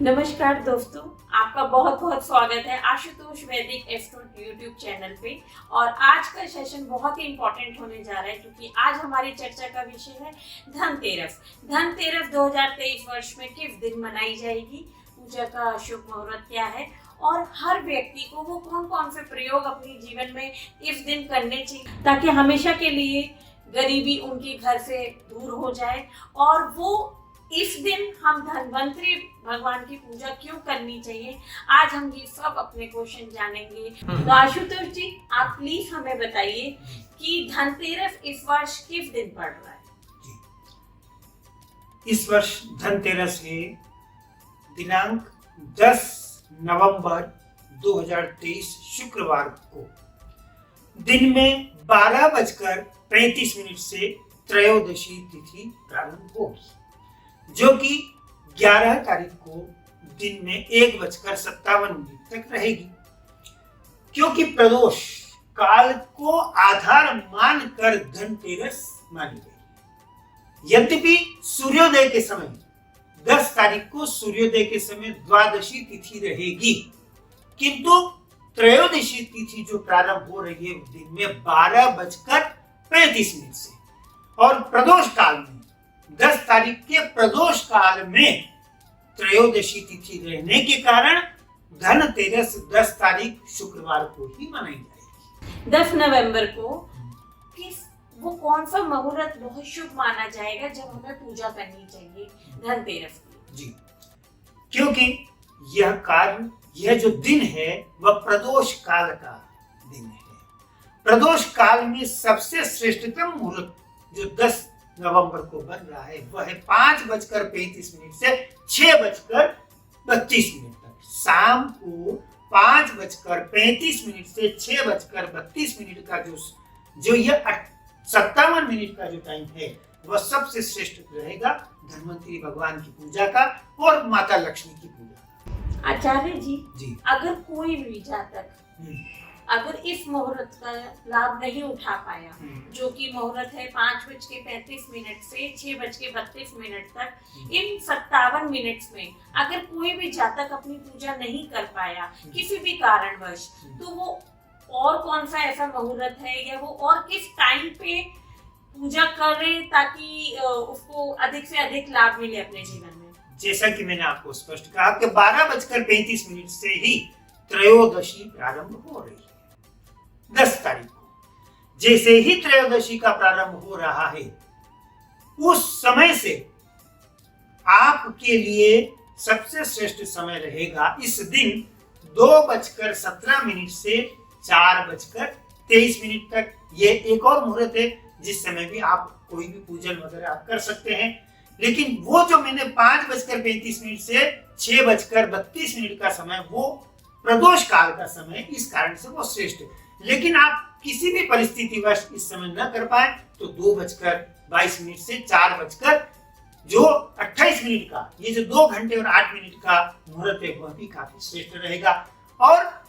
नमस्कार दोस्तों, आपका बहुत बहुत स्वागत है आशुतोष वैदिक एस्ट्रो यूट्यूब चैनल पे। और आज का सेशन बहुत ही इम्पोर्टेंट होने जा रहा है क्योंकि आज हमारी चर्चा का विषय है धनतेरस। धनतेरस 2023 वर्ष में किस दिन मनाई जाएगी, पूजा का शुभ मुहूर्त क्या है और हर व्यक्ति को वो कौन कौन से प्रयोग अपने जीवन में इस दिन करने चाहिए ताकि हमेशा के लिए गरीबी उनके घर से दूर हो जाए। और वो इस दिन हम धनवंतरी भगवान की पूजा क्यों करनी चाहिए, आज हम ये सब अपने क्वेश्चन जानेंगे। तो आशुतोष जी, आप प्लीज हमें बताइए कि धनतेरस इस वर्ष किस दिन पड़ रहा है। इस वर्ष धनतेरस है दिनांक 10 नवंबर 2023 शुक्रवार को दिन में 12:35 से त्रयोदशी तिथि प्रारंभ होगी, जो कि 11 तारीख को दिन में 1:57 तक रहेगी। क्योंकि प्रदोष काल को आधार मानकर धनतेरस मानी गई। यद्यपि सूर्योदय के समय 10 तारीख को सूर्योदय के समय द्वादशी तिथि रहेगी, किंतु त्रयोदशी तिथि जो प्रारंभ हो रही है दिन में 12:35 से, और प्रदोष काल में 10 तारीख के प्रदोष काल में त्रयोदशी तिथि रहने के कारण धनतेरस 10 तारीख शुक्रवार को ही मनाई जाएगी। 10 नवंबर को वो कौन सा मुहूर्त बहुत शुभ माना जाएगा जब हमें पूजा करनी चाहिए धनतेरस की? जी, क्योंकि यह जो दिन है वह प्रदोष काल का दिन है। प्रदोष काल में सबसे श्रेष्ठतम मुहूर्त जो 10 नवंबर को बन रहा है वह है 5:35 से 6:32 तक। शाम को 5:35 से 6:32 का जो यह 57 मिनट का जो टाइम है वह सबसे श्रेष्ठ रहेगा धन्वंतरी भगवान की पूजा का और माता लक्ष्मी की पूजा। आचार्य जी, अगर कोई भी जातक अगर इस मुहूर्त का लाभ नहीं उठा पाया, जो कि मुहूर्त है 5:35 से 6:32 तक, इन 57 मिनट्स में अगर कोई भी जातक अपनी पूजा नहीं कर पाया किसी भी कारणवश, तो वो और कौन सा ऐसा मुहूर्त है या वो और किस टाइम पे पूजा करे ताकि उसको अधिक से अधिक लाभ मिले अपने जीवन में? जैसा कि मैंने आपको स्पष्ट कहा कि 12:35 से ही त्रयोदशी प्रारंभ हो रही है 10 तारीख को। जैसे ही त्रयोदशी का प्रारंभ हो रहा है उस समय से आपके लिए सबसे श्रेष्ठ समय रहेगा इस दिन 2:17 से 4:23 तक। ये एक और मुहूर्त है जिस समय भी आप कोई भी पूजन वगैरह आप कर सकते हैं, लेकिन वो जो मैंने 5:35 से 6:32 का समय वो प्रदोष काल का समय, इस कारण से वो श्रेष्ठ है। लेकिन आप किसी भी परिस्थितिवश इस समय न कर पाए तो 2:22 से 4:28 का ये जो 2 घंटे और 8 मिनट का मुहूर्त है वह भी काफी श्रेष्ठ रहेगा। और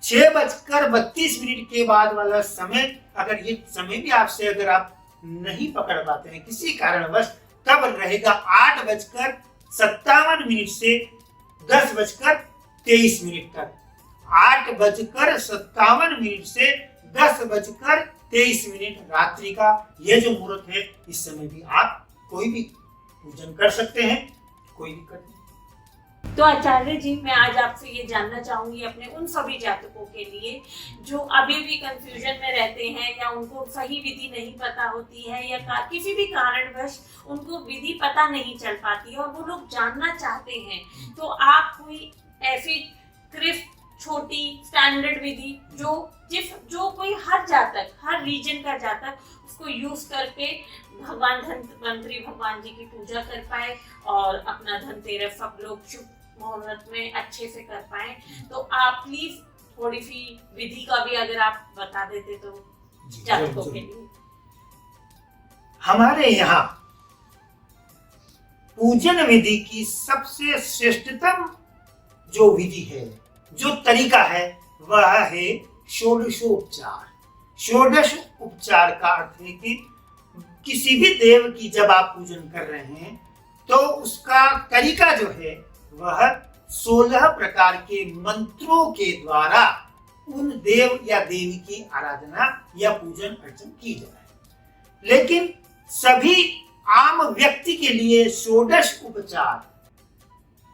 6:32 के बाद वाला समय, अगर ये समय भी आपसे अगर आप नहीं पकड़ पाते हैं किसी कारणवश, तब रहेगा 8:57 से 10:23 तक। 8:57 से 10:23 रात्रि का यह जो मुहूर्त है, इस समय भी आप कोई भी पूजन कर सकते हैं, कोई दिक्कत नहीं। तो आचार्य जी, मैं आज आपसे ये जानना चाहूंगी अपने उन सभी जातकों के लिए जो अभी भी कंफ्यूजन में रहते हैं या उनको सही विधि नहीं पता होती है या किसी भी कारणवश उनको विधि पता नहीं चल पाती है और वो लोग जानना चाहते हैं, तो आप कोई ऐसी क्रिस्प छोटी स्टैंडर्ड विधि जो कोई हर जातक, हर रीजन का जातक उसको यूज करके धनवंतरी भगवान जी की पूजा कर पाए और अपना धनतेरस सब लोग शुभ मुहूर्त में अच्छे से कर पाए, तो आप प्लीज थोड़ी सी विधि का भी अगर आप बता देते तो जातकों के लिए। हमारे यहाँ पूजन विधि की सबसे श्रेष्ठतम जो विधि है, जो तरीका है, वह है षोडशोपचार। षोडश उपचार का अर्थ है कि किसी भी देव की जब आप पूजन कर रहे हैं तो उसका तरीका जो है वह 16 प्रकार के मंत्रों के द्वारा उन देव या देवी की आराधना या पूजन अर्चन की जाए। लेकिन सभी आम व्यक्ति के लिए षोडश उपचार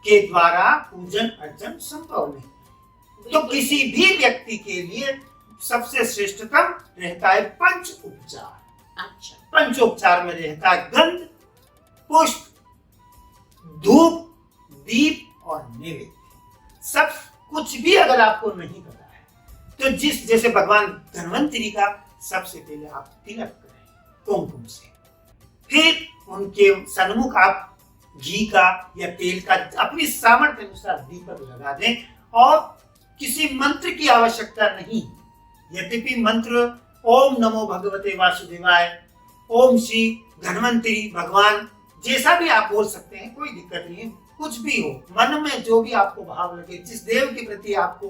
के द्वारा पूजन अर्चन संभव नहीं। तो किसी भी व्यक्ति के लिए सबसे श्रेष्ठतम रहता है पंच उपचार। अच्छा, पंचोपचार में रहता है गंध, पुष्प, धूप, दीप और नैवेद्य। सब कुछ भी अगर आपको नहीं पता है तो जैसे भगवान धन्वंतरी का सबसे पहले आप तिलक करें कुमकुम से, फिर उनके सन्मुख आप घी का या तेल का अपनी सामर्थ्य अनुसार दीपक लगा दें और किसी मंत्र की आवश्यकता नहीं। यद्यपि मंत्र ओम नमो भगवते वासुदेवाय, ओम श्री धन्वंतरी भगवान, जैसा भी आप बोल सकते हैं, कोई दिक्कत नहीं है। कुछ भी हो, मन में जो भी आपको भाव लगे, जिस देव के प्रति आपको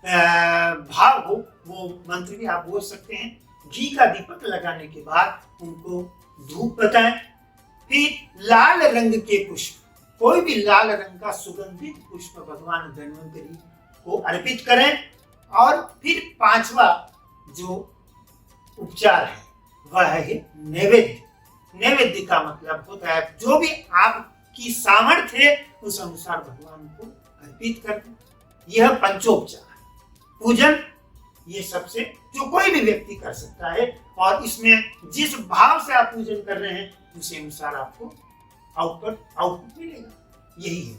भाव हो, वो मंत्र भी आप बोल सकते हैं। घी का दीपक लगाने के बाद उनको धूप बताएं। फिर लाल रंग के पुष्प, कोई भी लाल रंग का सुगंधित पुष्प भगवान धन्वंतरी को अर्पित करें। और फिर पांचवा जो उपचार है वह है नैवेद्य। नैवेद्य का मतलब होता है जो भी आपकी सामर्थ्य है उस अनुसार भगवान को अर्पित कर दें। यह पंचोपचार पूजन, ये सबसे जो कोई भी व्यक्ति कर सकता है और इसमें जिस भाव से आप पूजन कर रहे हैं उसी अनुसार आपको आउटपुट मिलेगा। यही है।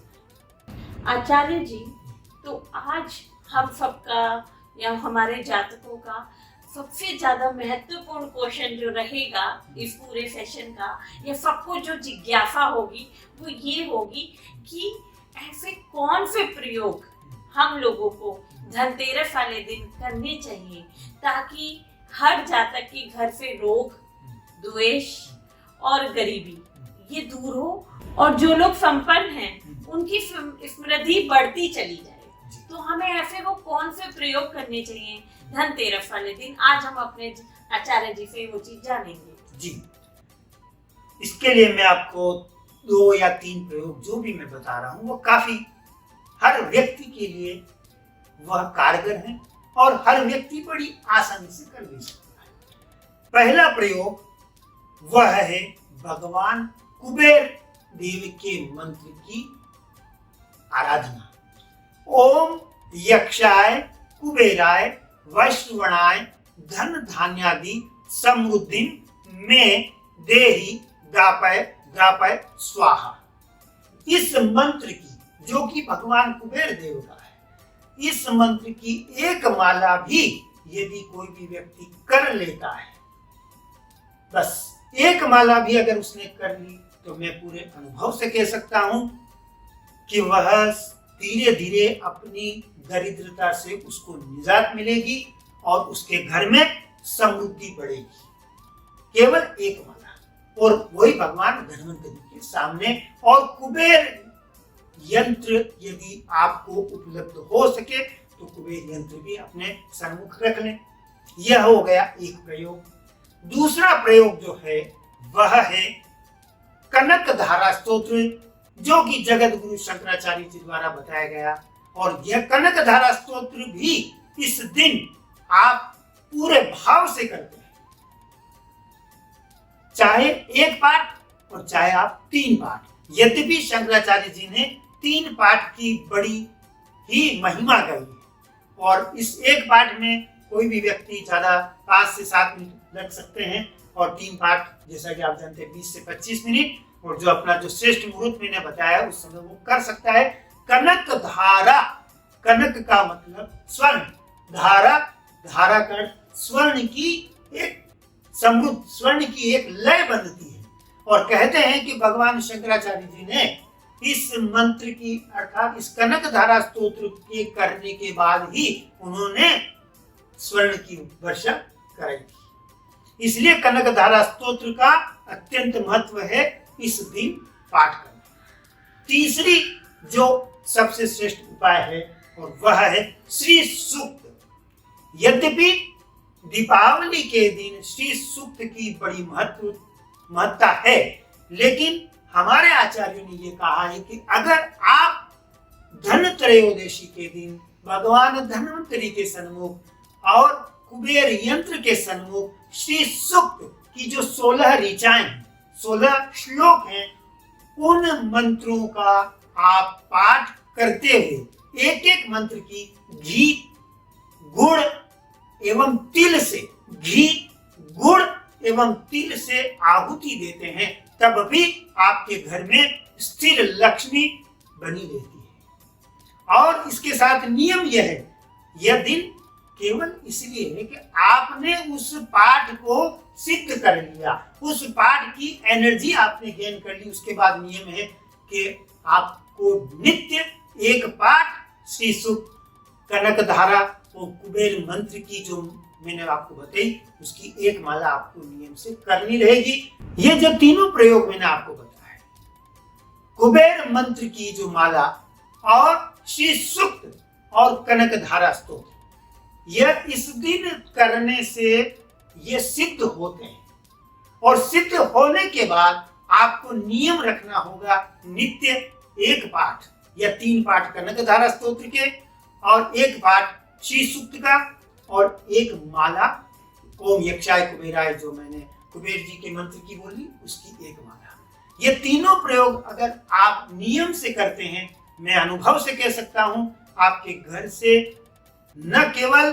आचार्य जी, तो आज हम सबका या हमारे जातकों का सबसे ज्यादा महत्वपूर्ण क्वेश्चन जो रहेगा इस पूरे सेशन का, या सबको जो जिज्ञासा होगी वो ये होगी कि ऐसे कौन से प्रयोग हम लोगों को धनतेरस वाले दिन करने चाहिए ताकि हर जातक के घर से रोग, द्वेष और गरीबी ये दूर हो और जो लोग संपन्न हैं उनकी समृद्धि बढ़ती चली जाए। तो हमें ऐसे वो कौन से प्रयोग करने चाहिए धनतेरस वाले दिन? आज हम अपने आचार्य जी से वो चीज जानेंगे। जी, इसके लिए मैं आपको 2 या 3 प्रयोग जो भी मैं बता रहा हूँ वो काफी हर व्यक्ति के लिए वह कारगर है और हर व्यक्ति बड़ी आसानी से कर भी सकता है। पहला प्रयोग वह है भगवान कुबेर देव के मंत्र की आराधना। ओम यक्षाय कुबेराय वैश्रवणाय धन धान्यादि समृद्धि में देहि दापय दापय स्वाहा। इस मंत्र की, जो कि भगवान कुबेर देव का है, इस मंत्र की एक माला भी यदि कोई भी व्यक्ति कर लेता है, बस एक माला भी अगर उसने कर ली, तो मैं पूरे अनुभव से कह सकता हूं कि वह धीरे धीरे अपनी दरिद्रता से उसको निजात मिलेगी और उसके घर में समृद्धि बढ़ेगी। केवल एक माला, और वही भगवान धन्वंतरी के सामने। और कुबेर यंत्र यदि आपको उपलब्ध हो सके तो कुबेर यंत्र भी अपने सन्मुख रख लें। यह हो गया एक प्रयोग। दूसरा प्रयोग जो है वह है कनक धारा स्तोत्र, जो कि जगत गुरु शंकराचार्य जी द्वारा बताया गया। और यह कनक धारा स्तोत्र भी इस दिन आप पूरे भाव से करते हैं, चाहे एक पाठ और चाहे आप 3 पाठ। यद्यपि शंकराचार्य जी ने 3 पाठ की बड़ी ही महिमा कही है, और इस एक पाठ में कोई भी व्यक्ति ज्यादा 5 से 7 मिनट लग सकते हैं, और 3 पाठ जैसा कि आप जानते हैं 20 से 25 मिनट, और जो अपना जो श्रेष्ठ मुहूर्त मैंने बताया उस समय वो कर सकता है। कनक धारा, कनक का मतलब स्वर्ण, धारा, धारा का स्वर्ण की एक समृद्ध, स्वर्ण की एक लय बनती है। और कहते हैं कि भगवान शंकराचार्य जी ने इस मंत्र की अर्थात इस कनक धारा स्तोत्र के करने के बाद ही उन्होंने स्वर्ण की वर्षा कराई थी। इसलिए कनक धारा स्तोत्र का अत्यंत महत्व है इस दिन पाठ करना। तीसरी जो सबसे श्रेष्ठ उपाय है और वह है श्री सूक्त। यद्यपि दीपावली के दिन श्री सूक्त की बड़ी महत्ता है, लेकिन हमारे आचार्यों ने ये कहा है कि अगर आप धनत्रयोदशी के दिन भगवान धन्वंतरि के सन्मुख और कुबेर यंत्र के सन्मुख श्री सूक्त की जो 16 ऋचाएं 16 श्लोक हैं, उन मंत्रों का आप पाठ करते हुए एक एक मंत्र की घी गुड़ एवं तिल से घी गुड़ एवं तिल से आहुति देते हैं, तब भी आपके घर में स्थिर लक्ष्मी बनी रहती है। और इसके साथ नियम यह है, यह दिन केवल इसलिए है कि आपने उस पाठ को सिद्ध कर लिया, उस पाठ की एनर्जी आपने गेन कर ली। उसके बाद नियम है कि आपको नित्य एक पाठ श्री सूक्त, कनकधारा और कुबेर मंत्र की जो मैंने आपको बताई, उसकी एक माला आपको नियम से करनी रहेगी। ये जो तीनों प्रयोग मैंने आपको बताया, कुबेर मंत्र की जो माला और श्री सूक्त और कनकधारा स्तोत्र, यह इस दिन करने से ये सिद्ध होते हैं। और सिद्ध होने के बाद आपको नियम रखना होगा, नित्य एक पाठ या 3 पाठ कनकधारा स्तोत्र के और एक पाठ श्री सूक्त का और एक माला ओम यक्षाय कुबेराय, जो मैंने कुबेर जी के मंत्र की बोली, उसकी एक माला। ये तीनों प्रयोग अगर आप नियम से करते हैं, मैं अनुभव से कह सकता हूं, आपके घर से न केवल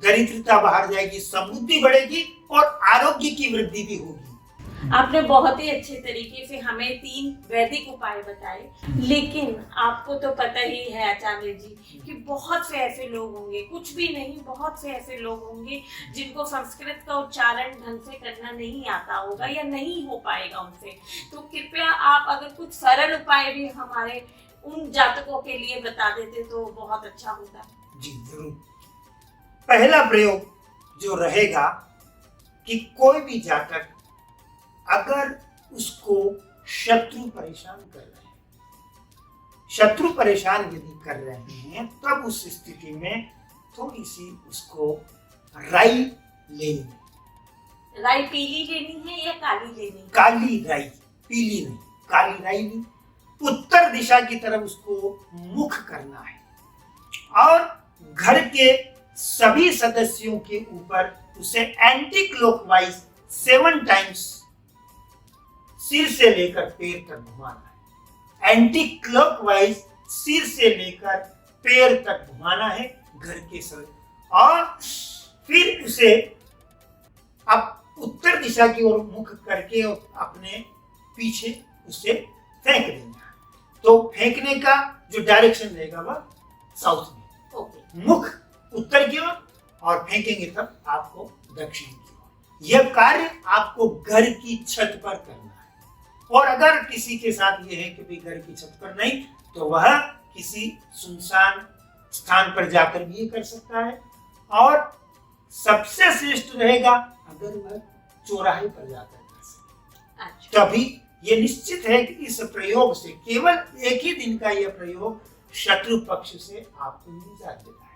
दरिद्रता बाहर जाएगी, समृद्धि बढ़ेगी और आरोग्य की वृद्धि भी होगी। आपने बहुत ही अच्छे तरीके से हमें 3 वैदिक उपाय बताए, लेकिन आपको तो पता ही है आचार्य जी कि बहुत से ऐसे लोग होंगे, कुछ भी नहीं, बहुत से ऐसे लोग होंगे जिनको संस्कृत का उच्चारण ढंग से करना नहीं आता होगा या नहीं हो पाएगा उनसे। तो कृपया आप अगर कुछ सरल उपाय भी हमारे उन जातकों के लिए बता देते तो बहुत अच्छा होता। जी जरूर। पहला प्रयोग जो रहेगा कि कोई भी जातक अगर उसको शत्रु परेशान कर रहे हैं, शत्रु परेशान यदि कर रहे हैं, तब उस स्थिति में थोड़ी सी उसको राई लेनी। राई पीली लेनी है या काली लेनी? काली राई, पीली नहीं, काली राई ली। उत्तर दिशा की तरफ उसको मुख करना है और घर के सभी सदस्यों के ऊपर उसे एंटी क्लॉकवाइज 7 टाइम्स सिर से लेकर पैर तक घुमाना है। एंटी क्लॉकवाइज सिर से लेकर पैर तक घुमाना है घर के सभी, और फिर उसे अब उत्तर दिशा की ओर मुख करके अपने पीछे उसे फेंक देना है। तो फेंकने का जो डायरेक्शन रहेगा वह साउथ में, मुख उत्तर की ओर और फेंकेंगे तब आपको दक्षिण की ओर। यह कार्य आपको घर की छत पर करना है। और अगर किसी के साथ यह है कि भाई घर की छत पर नहीं, तो वह किसी सुनसान स्थान पर जाकर भी ये कर सकता है। और सबसे श्रेष्ठ रहेगा अगर वह चौराहे पर जाकर कर सके। तभी ये निश्चित है कि इस प्रयोग से, केवल एक ही दिन का यह प्रयोग शत्रु पक्ष से आपको निजात देता है।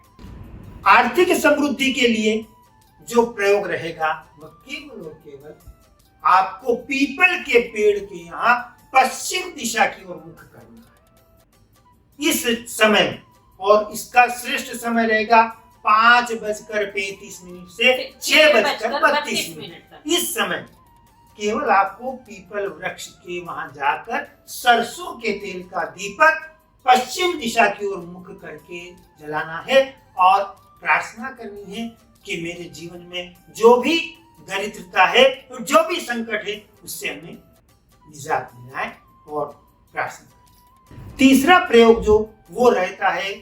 आर्थिक समृद्धि के लिए जो प्रयोग रहेगा वह केवल और केवल आपको पीपल के पेड़ के यहाँ पश्चिम दिशा की ओर मुख करना है इस समय। और इसका श्रेष्ठ समय रहेगा 5:35 से 6:32। इस समय केवल आपको पीपल वृक्ष के वहां जाकर सरसों के तेल का दीपक पश्चिम दिशा की ओर मुख करके जलाना है और प्रार्थना करनी है कि मेरे जीवन में जो भी दरिद्रता है और जो भी संकट है उससे हमें निजात मिलाए और प्रार्थना। तीसरा प्रयोग जो वो रहता है,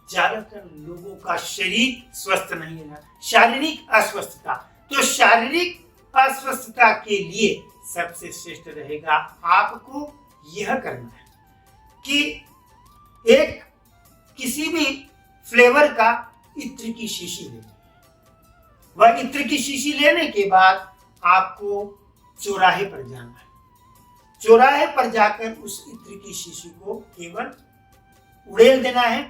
ज्यादातर लोगों का शरीर स्वस्थ नहीं है, शारीरिक अस्वस्थता। तो शारीरिक अस्वस्थता के लिए सबसे श्रेष्ठ रहेगा आपको यह करना है कि एक किसी भी फ्लेवर का इत्र की शीशी लेनी है। वह इत्र की शीशी लेने के बाद आपको चौराहे पर जाना है। चौराहे पर जाकर उस इत्र की शीशी को केवल उड़ेल देना है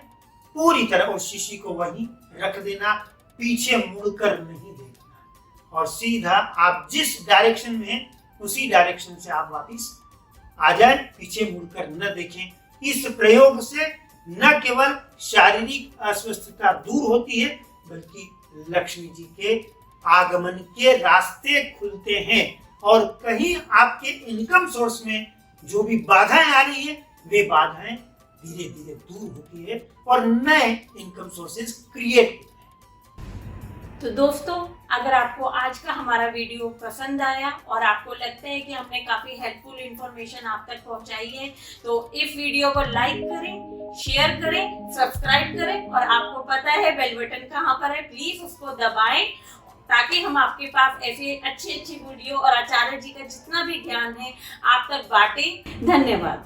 पूरी तरह, और शीशी को वहीं रख देना, पीछे मुड़कर नहीं देखना, और सीधा आप जिस डायरेक्शन में हैं उसी डायरेक्शन से आप वापस आ जाए, पीछे मुड़कर न देखें। इस प्रयोग से न केवल शारीरिक अस्वस्थता दूर होती है बल्कि लक्ष्मी जी के आगमन के रास्ते खुलते हैं और कहीं आपके इनकम सोर्स में जो भी बाधाएं आ रही है वे बाधाएं धीरे धीरे दूर होती है और नए इनकम सोर्सेज क्रिएट होते हैं। तो दोस्तों, अगर आपको आज का हमारा वीडियो पसंद आया और आपको लगता है कि हमने काफी हेल्पफुल इंफॉर्मेशन आप तक पहुंचाई है तो इस वीडियो को लाइक करें, शेयर करें, सब्सक्राइब करें और आपको पता है बेल बटन कहाँ पर है, प्लीज उसको दबाएं ताकि हम आपके पास ऐसे अच्छे अच्छे वीडियो और आचार्य जी का जितना भी ज्ञान है आप तक बांटें। धन्यवाद।